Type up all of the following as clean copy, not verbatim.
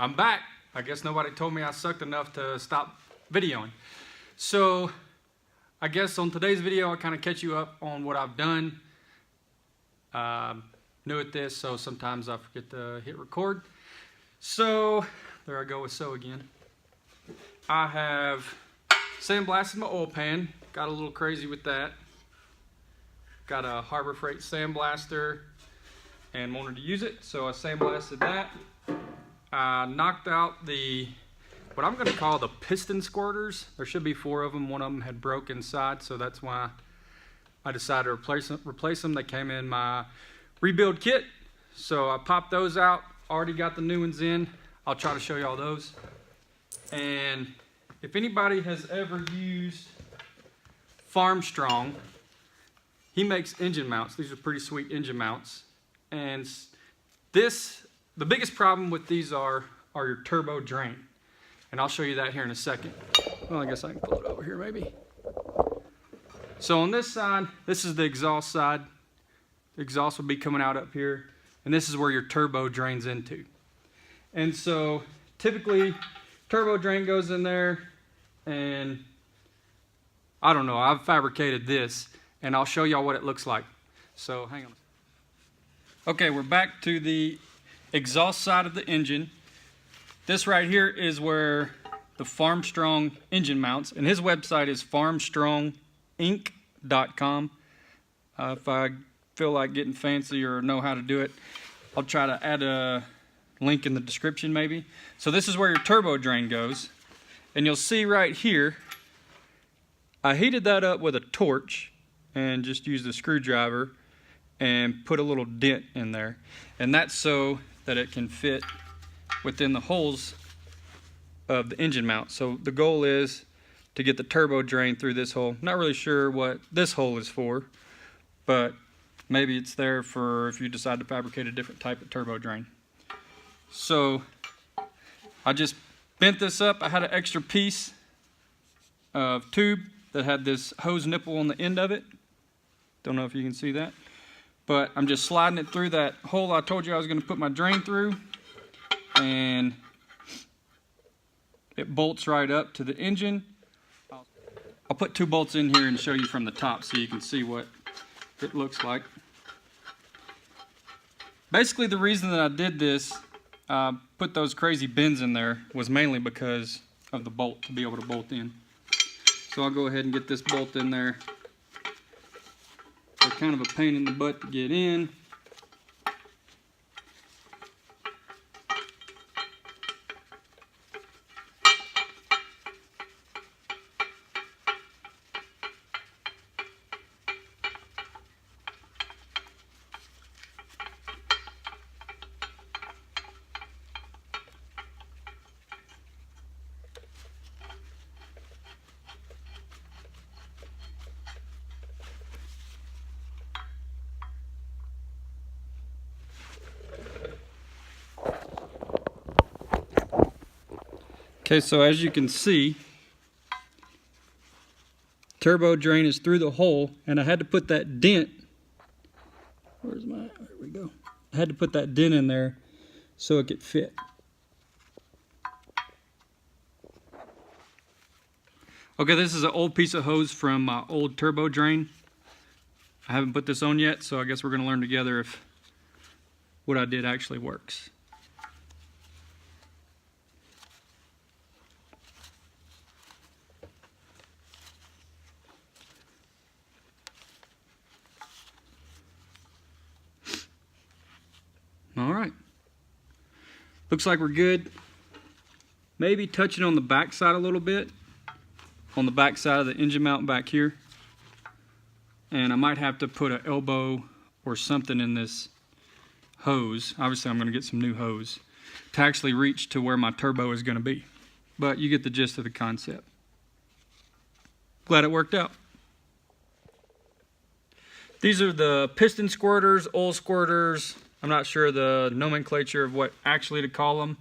I'm back. I guess nobody told me I sucked enough to stop videoing. So I guess on today's video I'll kind of catch you up on what I've done. New at this, so sometimes I forget to hit record. So there I go with again. I have sandblasted my oil pan. Got a little crazy with that. Got a Harbor Freight sandblaster and wanted to use it, so I sandblasted that. I knocked out what I'm going to call the piston squirters. There should be 4 of them. One of them had broke inside, so that's why I decided to replace them. They came in my rebuild kit, so I popped those out. Already got the new ones in. I'll try to show you all those. And if anybody has ever used Farmstrong, he makes engine mounts. These are pretty sweet engine mounts. And the biggest problem with these are your turbo drain. And I'll show you that here in a second. Well, I guess I can pull it over here maybe. So on this side, this is the exhaust side. The exhaust will be coming out up here. And this is where your turbo drains into. And so typically turbo drain goes in there, and I don't know, I've fabricated this and I'll show y'all what it looks like. So hang on. Okay, we're back to the exhaust side of the engine. This right here is where the Farmstrong engine mounts, and his website is farmstronginc.com. If I feel like getting fancy or know how to do it, I'll try to add a link in the description maybe. So this is where your turbo drain goes, and you'll see right here I heated that up with a torch and just used a screwdriver and put a little dent in there, and that's so that it can fit within the holes of the engine mount. So the goal is to get the turbo drain through this hole. Not really sure what this hole is for, but maybe it's there for if you decide to fabricate a different type of turbo drain. So I just bent this up. I had an extra piece of tube that had this hose nipple on the end of it. Don't know if you can see that, but I'm just sliding it through that hole I told you I was going to put my drain through, and it bolts right up to the engine. I'll put 2 bolts in here and show you from the top so you can see what it looks like. Basically the reason that I did this, put those crazy bends in there, was mainly because of the bolt, to be able to bolt in. So I'll go ahead and get this bolt in there. They're kind of a pain in the butt to get in. Okay, so as you can see, turbo drain is through the hole, and I had to put that dent. There we go. I had to put that dent in there so it could fit. Okay, this is an old piece of hose from my old turbo drain. I haven't put this on yet, so I guess we're going to learn together if what I did actually works. All right, looks like we're good. Maybe touching on the back side a little bit, on the back side of the engine mount back here. And I might have to put an elbow or something in this hose. Obviously I'm going to get some new hose to actually reach to where my turbo is going to be. But you get the gist of the concept. Glad it worked out. These are the piston squirters, oil squirters. I'm not sure the nomenclature of what actually to call them,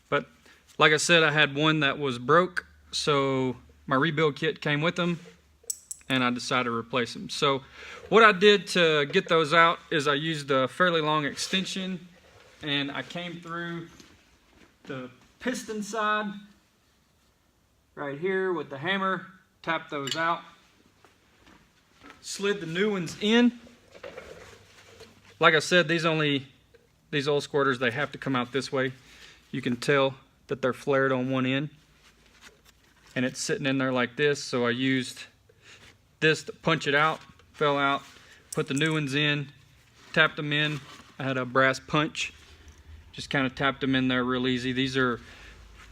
but like I said, I had one that was broke, so my rebuild kit came with them, and I decided to replace them. So what I did to get those out is I used a fairly long extension, and I came through the piston side right here with the hammer, tap those out. Slid the new ones in. Like I said, these oil squirters, they have to come out this way. You can tell that they're flared on one end, and it's sitting in there like this. So I used this to punch it out, fell out, put the new ones in, tapped them in. I had a brass punch, just kind of tapped them in there real easy. These are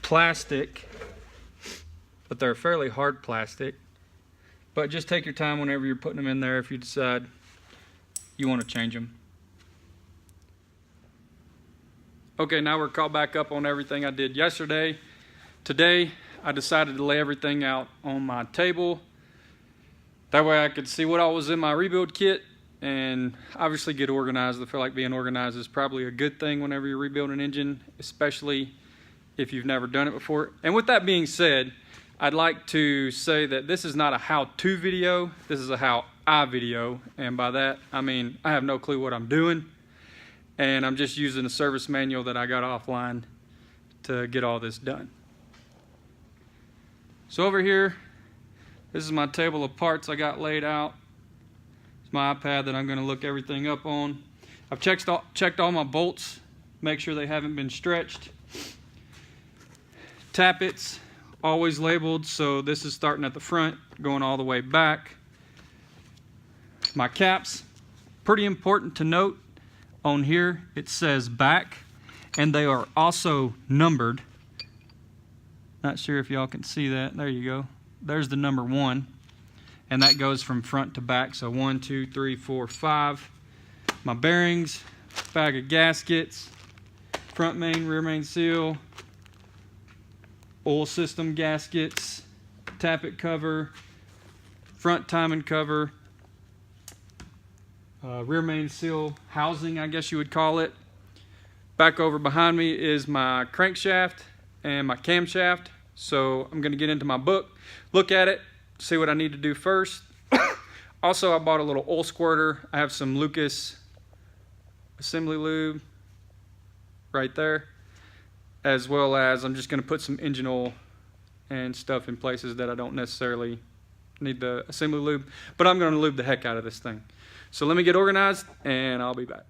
plastic, but they're fairly hard plastic. But just take your time whenever you're putting them in there if you decide you want to change them. Okay, now we're caught back up on everything I did yesterday. Today, I decided to lay everything out on my table. That way I could see what all was in my rebuild kit and obviously get organized. I feel like being organized is probably a good thing whenever you rebuild an engine, especially if you've never done it before. And with that being said, I'd like to say that this is not a how-to video, this is a how-I video. And by that, I mean, I have no clue what I'm doing. And I'm just using a service manual that I got offline to get all this done. So over here, this is my table of parts I got laid out. It's my iPad that I'm gonna look everything up on. I've checked all my bolts, make sure they haven't been stretched. Tappets, always labeled, so this is starting at the front, going all the way back. My caps, pretty important to note, on here it says back, and they are also numbered. Not sure if y'all can see that. There you go. There's the number 1, and that goes from front to back, so 1, 2, 3, 4, 5. My bearings, bag of gaskets, front main, rear main seal, oil system gaskets, tappet cover, front timing cover, rear main seal housing, I guess you would call it. Back over behind me is my crankshaft and my camshaft. So I'm going to get into my book, look at it, see what I need to do first. Also, I bought a little oil squirter. I have some Lucas assembly lube right there, as well as I'm just going to put some engine oil and stuff in places that I don't necessarily need the assembly lube, but I'm going to lube the heck out of this thing. So let me get organized and I'll be back.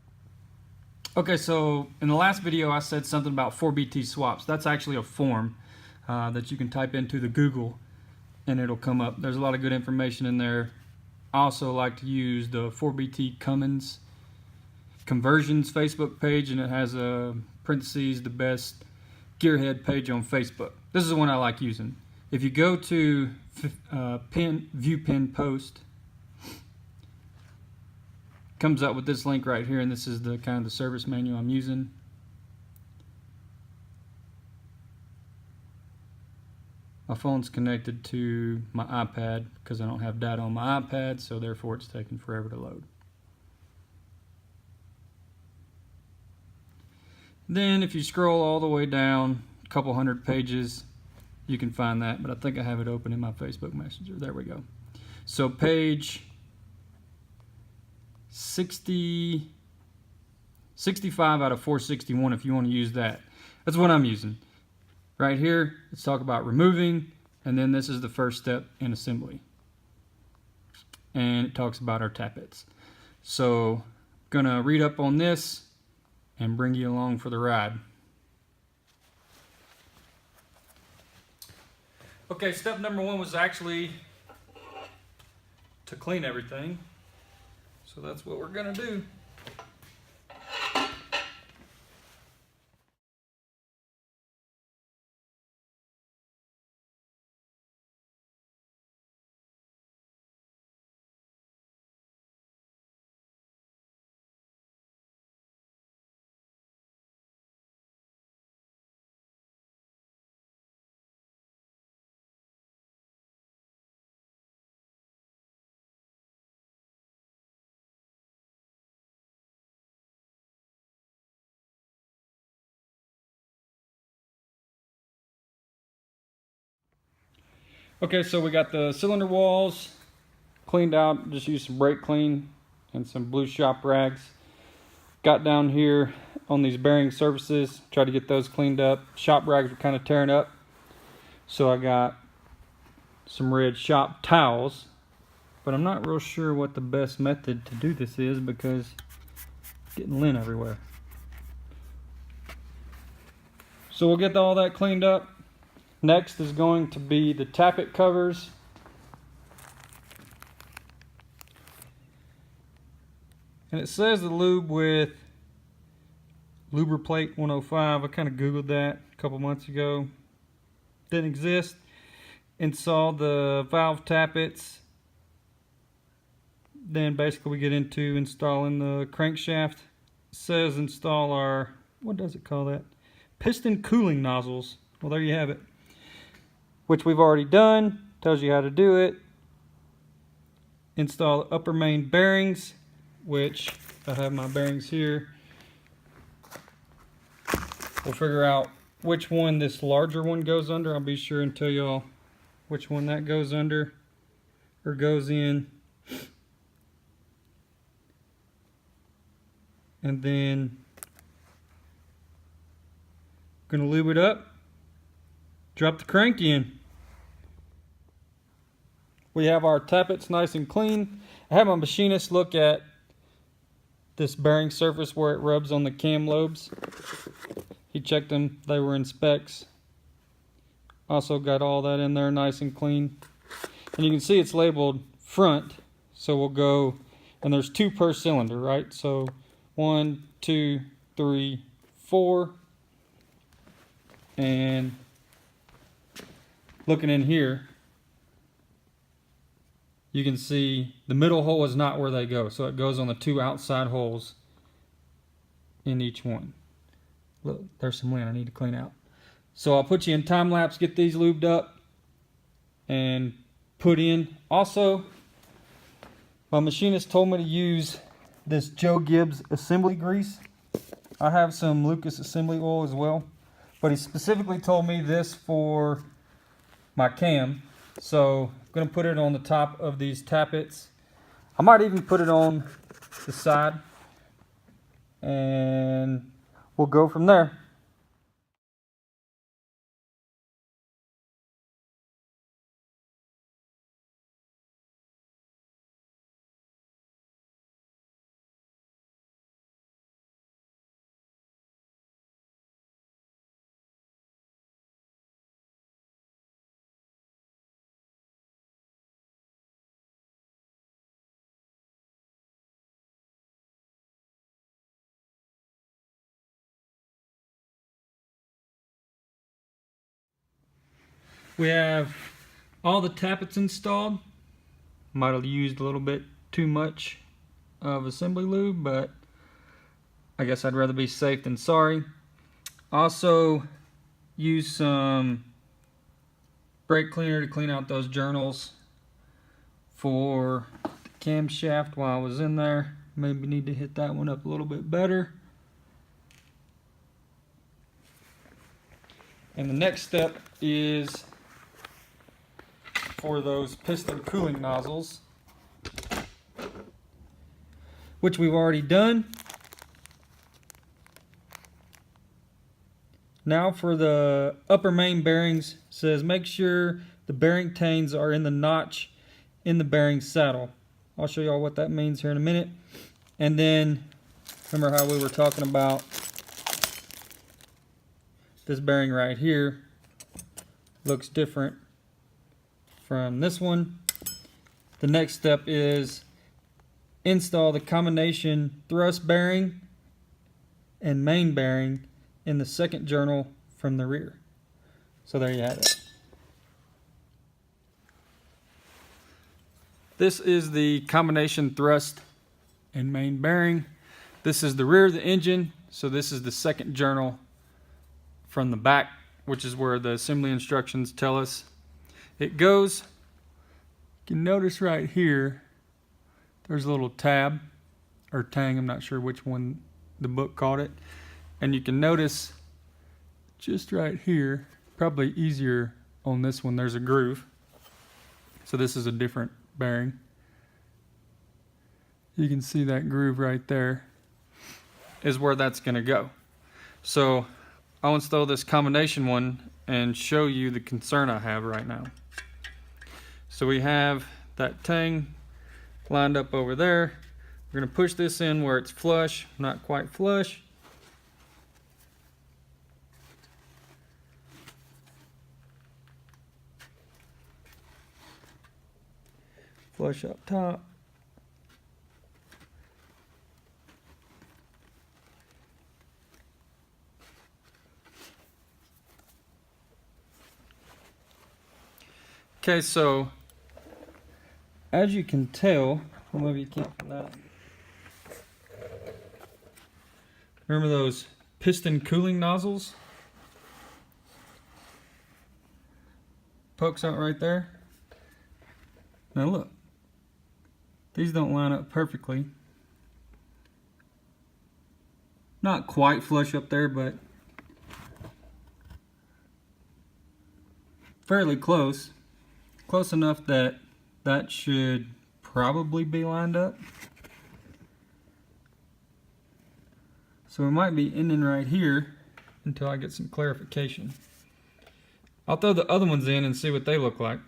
Okay, so in the last video I said something about 4BT swaps. That's actually a form that you can type into the Google and it'll come up. There's a lot of good information in there. I also like to use the 4BT Cummins conversions Facebook page, and it has a parentheses the best gearhead page on Facebook. This is the one I like using. If you go to view pin post, comes up with this link right here, and this is the kind of the service manual I'm using. My phone's connected to my iPad because I don't have data on my iPad, so therefore it's taking forever to load. Then if you scroll all the way down a couple hundred pages, you can find that, but I think I have it open in my Facebook Messenger. There we go. So page 65 out of 461 if you want to use that. That's what I'm using. Right here, let's talk about removing, and then this is the first step in assembly. And it talks about our tappets. So, gonna read up on this and bring you along for the ride. Okay, step number 1 was actually to clean everything. So that's what we're gonna do. Okay, so we got the cylinder walls cleaned out. Just used some brake clean and some blue shop rags. Got down here on these bearing surfaces. Try to get those cleaned up. Shop rags were kind of tearing up, so I got some red shop towels, but I'm not real sure what the best method to do this is because it's getting lint everywhere. So we'll get all that cleaned up. Next is going to be the tappet covers. And it says the lube with Lubriplate 105. I kind of googled that a couple months ago. Didn't exist. Install the valve tappets. Then basically we get into installing the crankshaft. It says install our, what does it call that? Piston cooling nozzles. Well, there you have it. Which we've already done. Tells you how to do it. Install the upper main bearings, which I have my bearings here. We'll figure out which one this larger one goes under. I'll be sure and tell y'all which one that goes under or goes in. And then gonna lube it up, drop the crank in. We have our tappets nice and clean. I had my machinist look at this bearing surface where it rubs on the cam lobes. He checked them, they were in specs. Also got all that in there nice and clean. And you can see it's labeled front, so we'll go, and there's 2 per cylinder, right? So 1, 2, 3, 4. And looking in here, you can see the middle hole is not where they go, so it goes on the 2 outside holes in each one. Look, there's some lint I need to clean out. So I'll put you in time lapse, get these lubed up and put in. Also, my machinist told me to use this Joe Gibbs assembly grease. I have some Lucas assembly oil as well, but he specifically told me this for my cam. So I'm going to put it on the top of these tappets. I might even put it on the side, and we'll go from there. We have all the tappets installed. Might have used a little bit too much of assembly lube, but I guess I'd rather be safe than sorry. Also use some brake cleaner to clean out those journals for the camshaft while I was in there. Maybe need to hit that one up a little bit better. And the next step is for those piston cooling nozzles, which we've already done. Now for the upper main bearings, says make sure the bearing tains are in the notch in the bearing saddle. I'll show y'all what that means here in a minute. And then remember how we were talking about this bearing right here looks different from this one. The next step is install the combination thrust bearing and main bearing in the second journal from the rear. So there you have it. This is the combination thrust and main bearing. This is the rear of the engine, so this is the second journal from the back, which is where the assembly instructions tell us it goes. You can notice right here, there's a little tab or tang, I'm not sure which one the book called it. And you can notice just right here, probably easier on this one, there's a groove. So this is a different bearing. You can see that groove right there is where that's going to go. So I'll install this combination one and show you the concern I have right now. So we have that tang lined up over there. We're going to push this in where it's flush, not quite flush. Flush up top. Okay, so as you can tell, well, maybe you can't from that. Remember those piston cooling nozzles? Pokes out right there. Now look, these don't line up perfectly. Not quite flush up there, but fairly close. Close enough that that should probably be lined up. So we might be ending right here until I get some clarification. I'll throw the other ones in and see what they look like.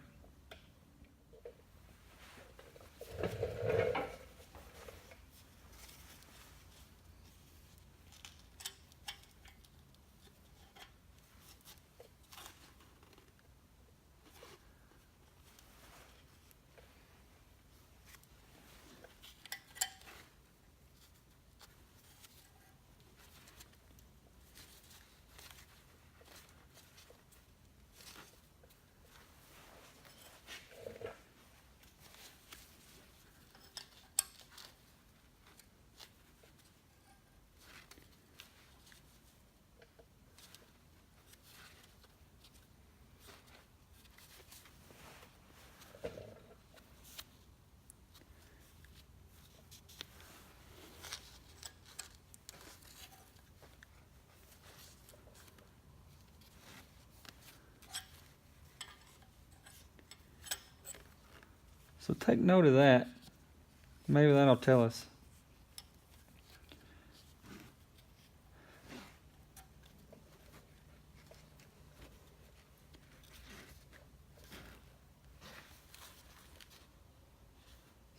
So take note of that. Maybe that'll tell us.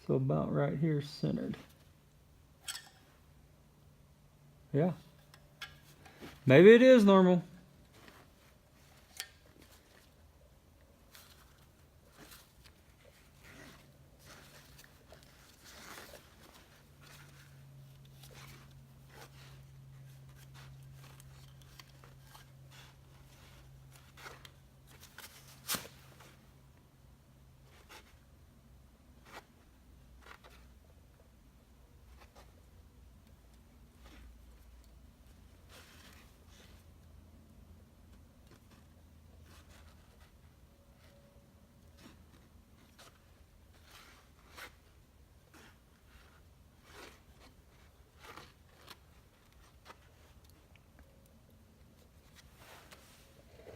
So about right here centered. Yeah. Maybe it is normal.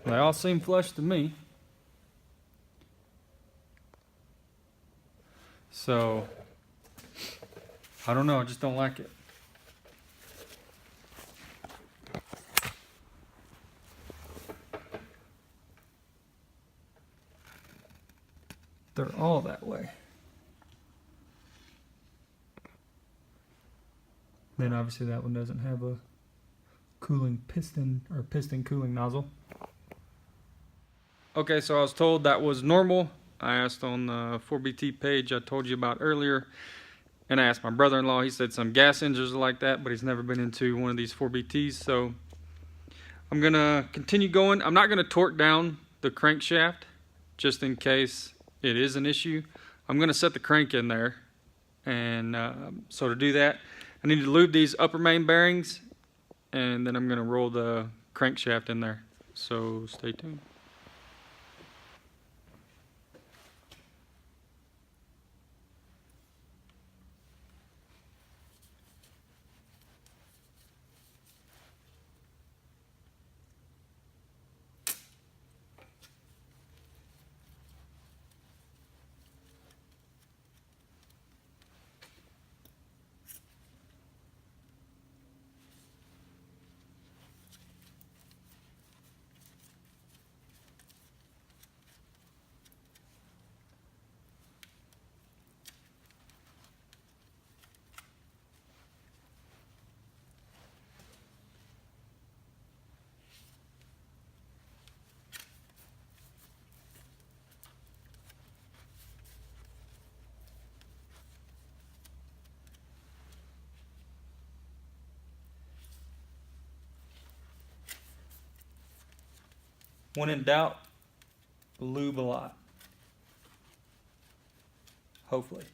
They all seem flush to me. So, I don't know, I just don't like it. They're all that way. Then obviously that one doesn't have a cooling piston or piston cooling nozzle. Okay, so I was told that was normal. I asked on the 4BT page I told you about earlier, and I asked my brother-in-law. He said some gas engines are like that, but he's never been into one of these 4BTs. So I'm gonna continue going. I'm not gonna torque down the crankshaft just in case it is an issue. I'm gonna set the crank in there, and so to do that, I need to lube these upper main bearings, and then I'm gonna roll the crankshaft in there. So stay tuned. When in doubt, lube a lot. Hopefully.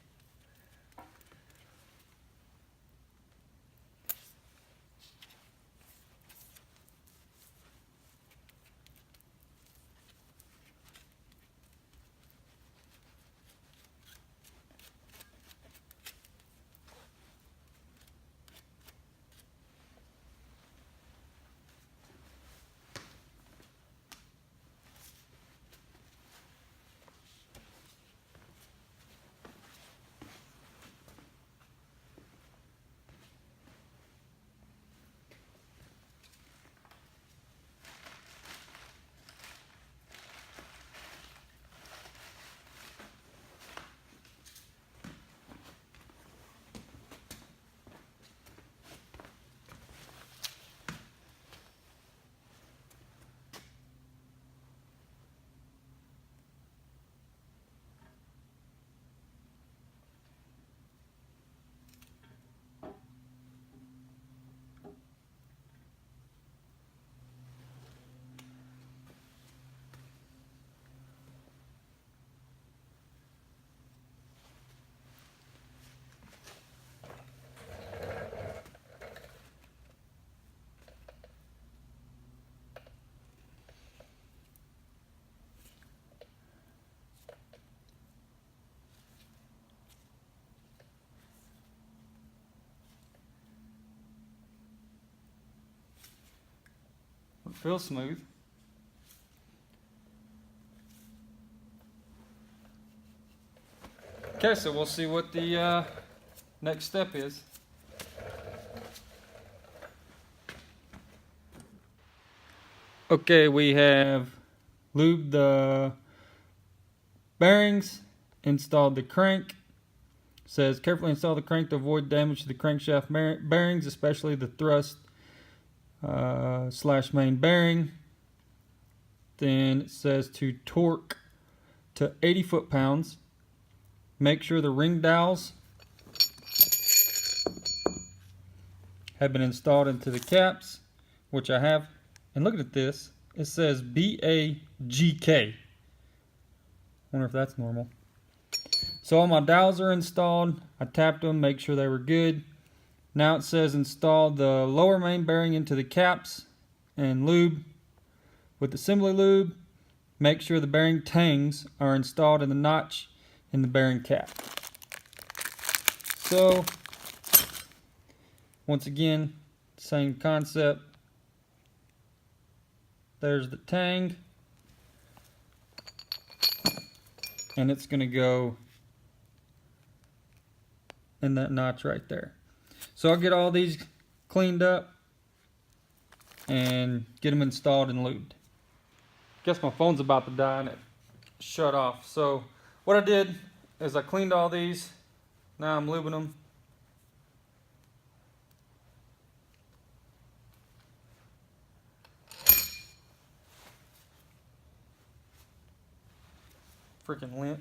It feels smooth. Okay, so we'll see what the next step is. Okay, we have lubed the bearings, installed the crank. It says carefully install the crank to avoid damage to the crankshaft bearings, especially the thrust / main bearing. Then it says to torque to 80 foot-pounds. Make sure the ring dowels have been installed into the caps, which I have. And look at this. It says BAGK. Wonder if that's normal. So all my dowels are installed. I tapped them, make sure they were good. Now it says install the lower main bearing into the caps and lube with assembly lube. Make sure the bearing tangs are installed in the notch in the bearing cap. So once again, same concept. There's the tang, and it's going to go in that notch right there. So I'll get all these cleaned up and get them installed and lubed. Guess my phone's about to die and it shut off. So what I did is I cleaned all these. Now I'm lubing them. Freaking lint.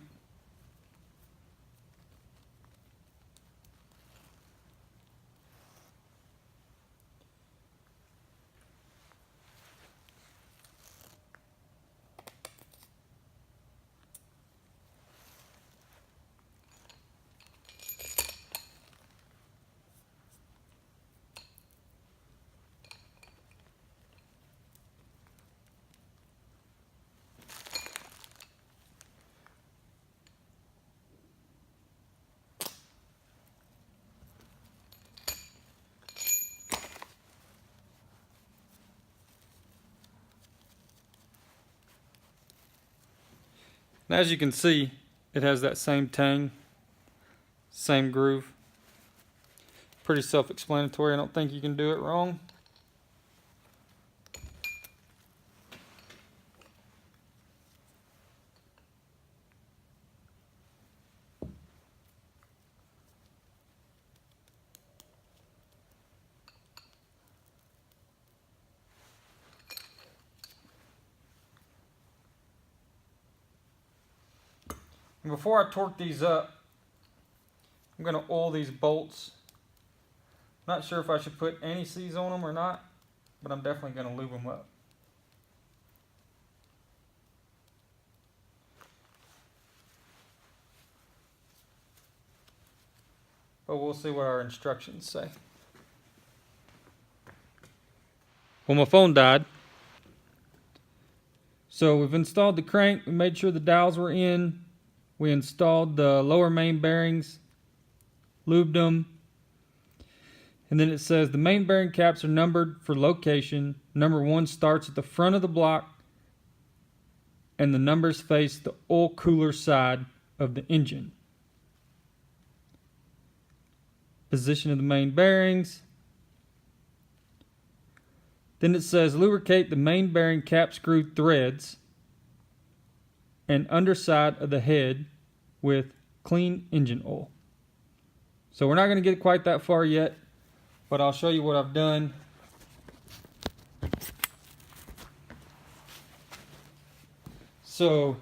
And as you can see, it has that same tang, same groove. Pretty self-explanatory. I don't think you can do it wrong. And before I torque these up, I'm going to oil these bolts. Not sure if I should put anti-seize on them or not, but I'm definitely going to lube them up. but we'll see what our instructions say. Well, my phone died. So we've installed the crank, we made sure the dials were in, we installed the lower main bearings, lubed them, and then it says the main bearing caps are numbered for location. Number 1 starts at the front of the block, and the numbers face the oil cooler side of the engine. Position of the main bearings. Then it says lubricate the main bearing cap screw threads and underside of the head with clean engine oil. So we're not going to get quite that far yet, but I'll show you what I've done. So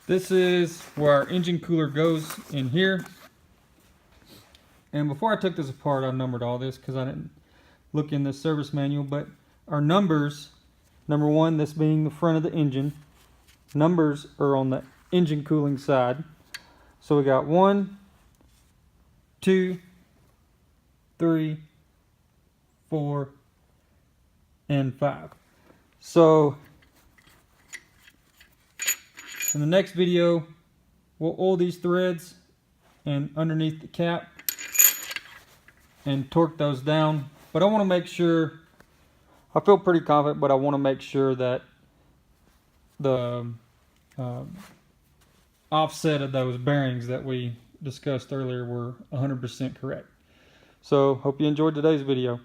this is where our engine cooler goes in here. And before I took this apart, I numbered all this because I didn't look in the service manual. But our numbers, number 1, this being the front of the engine, numbers are on the engine cooling side. So we got 1, 2, 3, 4, and 5. So in the next video, we'll oil these threads and underneath the cap and torque those down. But I want to make sure, I feel pretty confident, but I want to make sure that the offset of those bearings that we discussed earlier were 100% correct. So hope you enjoyed today's video.